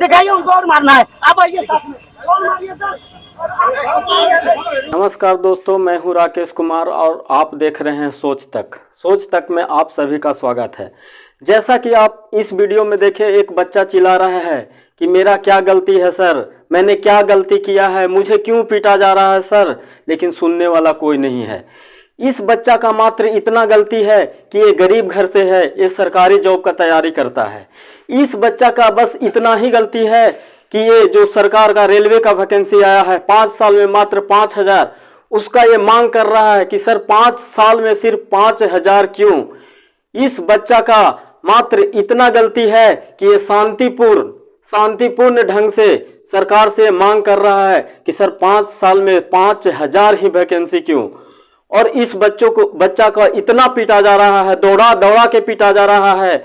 दिखाइए उनको और मारना है। अब आइए साथ में और मारिए सर। नमस्कार दोस्तों, मैं हूं राकेश कुमार और आप देख रहे हैं सोच तक। सोच तक में आप सभी का स्वागत है। जैसा कि आप इस वीडियो में देखें, एक बच्चा चिल्ला रहा है कि मेरा क्या गलती है सर, मैंने क्या गलती किया है, मुझे क्यों पीटा जा रहा है सर। लेकिन सुनने वाला कोई नहीं है। इस बच्चा का मात्र इतना गलती है कि ये गरीब घर से है, ये सरकारी जॉब का तैयारी करता है। इस बच्चा का बस इतना ही गलती है कि ये जो सरकार का रेलवे का वैकेंसी आया है 5 साल में मात्र 5,000, उसका ये मांग कर रहा है कि सर 5 साल में सिर्फ 5,000 क्यों। इस बच्चा का मात्र इतना गलती है कि ये शांतिपूर्ण ढंग से सरकार से मांग कर रहा है कि सर 5 साल में 5,000 ही वैकेंसी क्यों। और इस बच्चा का इतना पीटा जा रहा है, दौड़ा दौड़ा के पीटा जा रहा है,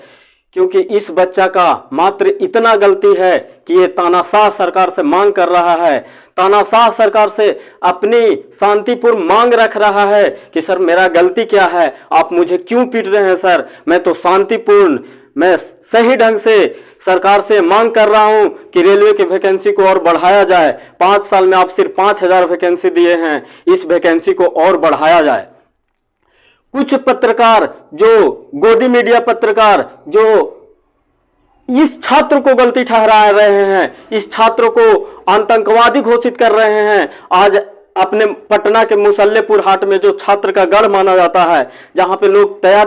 क्योंकि इस बच्चा का मात्र इतना गलती है कि ये तानाशाह सरकार से मांग कर रहा है, तानाशाह सरकार से अपनी शांतिपूर्ण मांग रख रहा है कि सर मेरा गलती क्या है, आप मुझे क्यों पीट रहे हैं सर, मैं तो शांतिपूर्ण, मैं सही ढंग से सरकार से मांग कर रहा हूं कि रेलवे की वैकेंसी को और बढ़ाया जाए। 5 साल में आप सिर्फ 5,000 वैकेंसी दिए हैं, इस वैकेंसी को और बढ़ाया जाए। कुछ पत्रकार, जो गोदी मीडिया पत्रकार, जो इस छात्र को गलती ठहरा रहे हैं, इस छात्र को आतंकवादी घोषित कर रहे हैं। आज अपने पटना के मुसल्लेपुर हाट में जो छात्र का गढ़ माना जाता है, जहां पे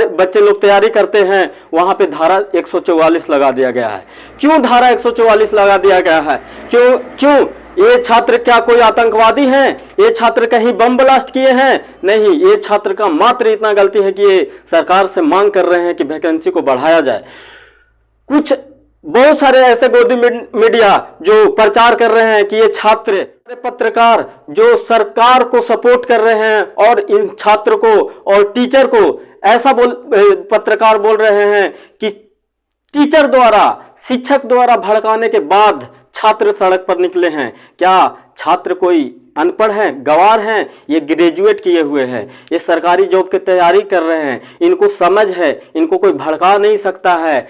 बच्चे लोग तैयारी करते हैं, वहां पे धारा 144 लगा दिया गया है। क्यों धारा 144 लगा दिया गया है? क्यों ये छात्र क्या कोई आतंकवादी हैं? ये छात्र कहीं बम ब्लास्ट किए हैं? नहीं, ये छात्र का मात्र इतना गलती है कि ये सरकार से मांग कर रहे हैं कि वैकेंसी को बढ़ाया जाए। बहुत सारे ऐसे गोदी मीडिया जो प्रचार कर रहे हैं कि ये छात्र, पत्रकार जो सरकार को सपोर्ट कर रहे हैं और इन छात्र को और टीचर को ऐसा पत्रकार बोल रहे हैं कि टीचर द्वारा, शिक्षक द्वारा भड़काने के बाद छात्र सड़क पर निकले हैं। क्या छात्र कोई अनपढ़ हैं, गंवार हैं? ये ग्रेजुएट किए हुए हैं, ये सरकारी जॉब की तैयारी कर रहे हैं, इनको समझ है, इनको कोई भड़का नहीं सकता है।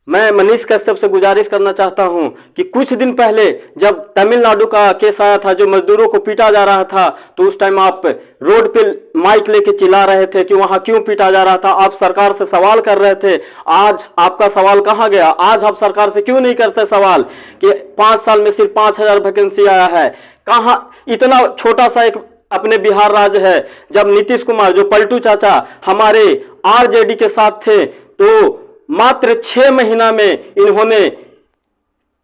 मैं मनीष कश्यप से गुजारिश करना चाहता हूं कि कुछ दिन पहले जब तमिलनाडु का केस आया था, जो मजदूरों को पीटा जा रहा था, तो उस टाइम आप रोड पे माइक लेके चिल्ला रहे थे कि वहां क्यों पीटा जा रहा था, आप सरकार से सवाल कर रहे थे। आज आपका सवाल कहां गया? आज आप सरकार से क्यों नहीं करते सवाल कि 5 साल में सिर्फ 5,000 वैकेंसी आया है? कहां इतना छोटा सा एक अपने बिहार राज्य है, जब नीतीश कुमार, जो पलटू चाचा हमारे आरजेडी के साथ थे, तो मात्र 6 महीना में इन्होंने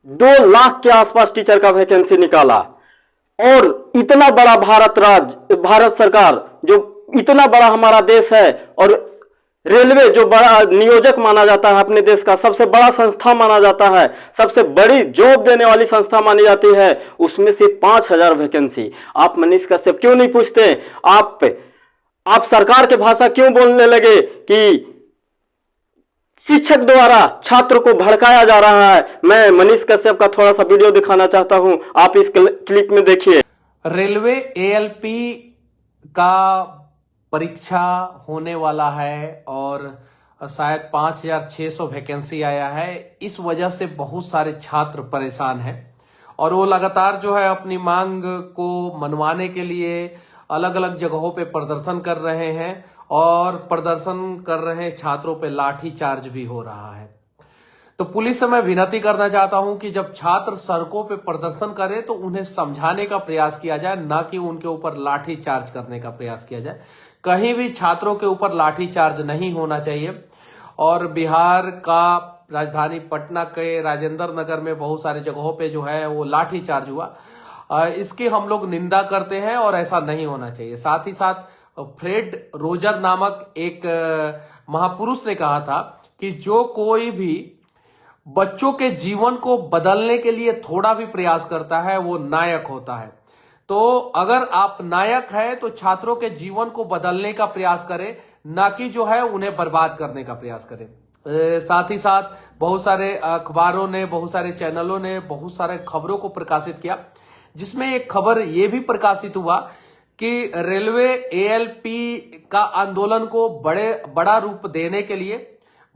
2 लाख के आसपास टीचर का वैकेंसी निकाला। और इतना बड़ा भारत सरकार, जो इतना बड़ा हमारा देश है, और रेलवे जो बड़ा नियोजक माना जाता है, अपने देश का सबसे बड़ा संस्था माना जाता है, सबसे बड़ी जॉब देने वाली संस्था मानी जाती है, उसमें सिर्फ 5,000 वैकेंसी। आप मनीष कश्यप क्यों नहीं पूछते? आप सरकार के भाषा क्यों बोलने लगे कि शिक्षक द्वारा छात्र को भड़काया जा रहा है? मैं मनीष कश्यप का थोड़ा सा वीडियो दिखाना चाहता हूं, आप इस क्लिप में देखिए। रेलवे एएलपी का परीक्षा होने वाला है और शायद 5,600 वैकेंसी आया है। इस वजह से बहुत सारे छात्र परेशान हैं और वो लगातार जो है अपनी मांग को मनवाने के लिए अलग अलग जगहों पे प्रदर्शन कर रहे हैं और प्रदर्शन कर रहे छात्रों पे लाठी चार्ज भी हो रहा है। तो पुलिस से मैं विनती करना चाहता हूं कि जब छात्र सड़कों पे प्रदर्शन करें तो उन्हें समझाने का प्रयास किया जाए, ना कि उनके ऊपर लाठी चार्ज करने का प्रयास किया जाए। कहीं भी छात्रों के ऊपर लाठी चार्ज नहीं होना चाहिए। और बिहार का राजधानी पटना के राजेंद्र नगर में बहुत सारी जगहों पे जो है वो लाठी चार्ज हुआ, इसकी हम लोग निंदा करते हैं और ऐसा नहीं होना चाहिए। साथ ही साथ फ्रेड रोजर नामक एक महापुरुष ने कहा था कि जो कोई भी बच्चों के जीवन को बदलने के लिए थोड़ा भी प्रयास करता है वो नायक होता है। तो अगर आप नायक हैं तो छात्रों के जीवन को बदलने का प्रयास करें, ना कि जो है उन्हें बर्बाद करने का प्रयास करें। साथ ही साथ बहुत सारे अखबारों ने, बहुत सारे चैनलों ने बहुत सारे खबरों को प्रकाशित किया, जिसमें एक खबर यह भी प्रकाशित हुआ कि रेलवे एएलपी का आंदोलन को बड़ा रूप देने के लिए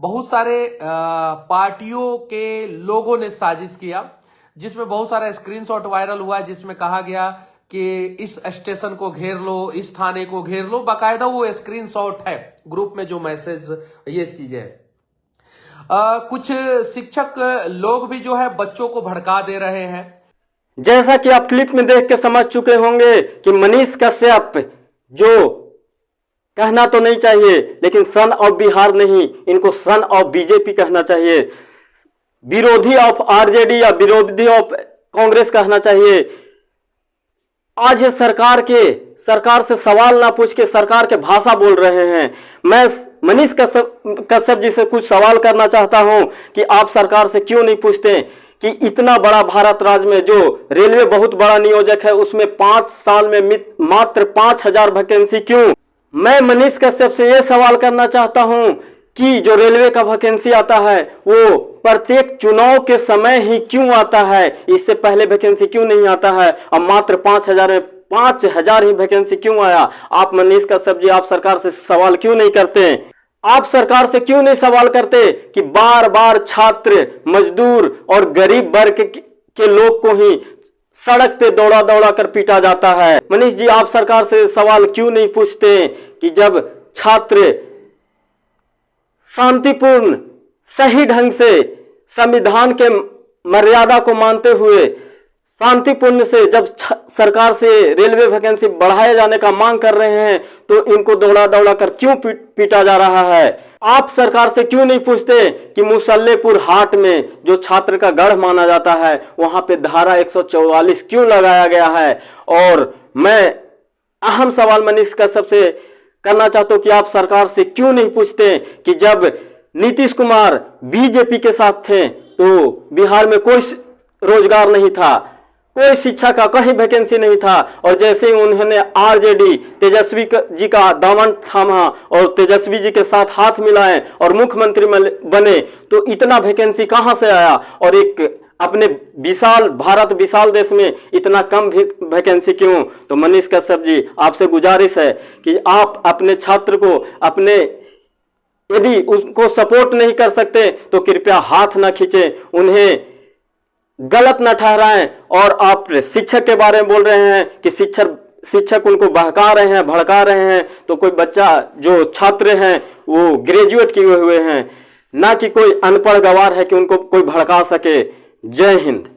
बहुत सारे पार्टियों के लोगों ने साजिश किया, जिसमें बहुत सारा स्क्रीनशॉट वायरल हुआ है, जिसमें कहा गया कि इस स्टेशन को घेर लो, इस थाने को घेर लो। बाकायदा वो स्क्रीनशॉट है ग्रुप में जो मैसेज, ये चीजें है। कुछ शिक्षक लोग भी जो है बच्चों को भड़का दे रहे हैं। जैसा कि आप क्लिप में देख के समझ चुके होंगे कि मनीष कश्यप, जो कहना तो नहीं चाहिए लेकिन सन ऑफ बिहार नहीं, इनको सन ऑफ बीजेपी कहना चाहिए, विरोधी ऑफ आरजेडी या विरोधी ऑफ कांग्रेस कहना चाहिए। आज ये सरकार से सवाल ना पूछ के सरकार के भाषा बोल रहे हैं। मैं मनीष कश्यप जी से कुछ सवाल करना चाहता हूं कि आप सरकार से क्यों नहीं पूछते कि इतना बड़ा भारत राज्य में जो रेलवे बहुत बड़ा नियोजक है, उसमें 5 साल में मात्र 5000 वैकेंसी क्यों? मैं मनीष कश्यप से यह सवाल करना चाहता हूं कि जो रेलवे का वैकेंसी आता है वो प्रत्येक चुनाव के समय ही क्यों आता है, इससे पहले वैकेंसी क्यों नहीं आता है? और मात्र 5000 में 5000 ही वैकेंसी क्यों आया? आप मनीष कश्यप जी, आप सरकार से सवाल क्यों नहीं करते? आप सरकार से क्यों नहीं सवाल करते कि बार बार छात्र, मजदूर और गरीब वर्ग के लोग को ही सड़क पे दौड़ा दौड़ा कर पीटा जाता है? मनीष जी, आप सरकार से सवाल क्यों नहीं पूछते कि जब छात्र शांतिपूर्ण सही ढंग से संविधान के मर्यादा को मानते हुए शांतिपूर्ण से जब सरकार से रेलवे वैकेंसी बढ़ाए जाने का मांग कर रहे हैं, तो इनको दौड़ा दौड़ा कर क्यों पीटा जा रहा है? आप सरकार से क्यों नहीं पूछते कि मुसल्लेपुर हाट में जो छात्र का गढ़ माना जाता है, वहां पे धारा 144 क्यों लगाया गया है? और मैं अहम सवाल मनीष कश्यप से करना चाहता हूं कि आप सरकार से क्यों नहीं पूछते कि जब नीतीश कुमार बीजेपी के साथ थे तो बिहार में कोई रोजगार नहीं था, कोई शिक्षा का कहीं वैकेंसी नहीं था, और जैसे ही उन्होंने आरजेडी तेजस्वी जी का दामन थामा और तेजस्वी जी के साथ हाथ मिलाए और मुख्यमंत्री बने, तो इतना वैकेंसी कहां से आया? और एक अपने विशाल भारत विशाल देश में इतना कम वैकेंसी क्यों? तो मनीष कश्यप जी, आपसे गुजारिश है कि आप अपने छात्र को, अपने यदि उनको सपोर्ट नहीं कर सकते तो कृपया हाथ ना खींचे, उन्हें गलत न ठहराएं। और आप शिक्षक के बारे में बोल रहे हैं कि शिक्षक उनको बहका रहे हैं, भड़का रहे हैं, तो कोई बच्चा, जो छात्र हैं वो ग्रेजुएट किए हुए हैं, ना कि कोई अनपढ़ गवार है कि उनको कोई भड़का सके। जय हिंद।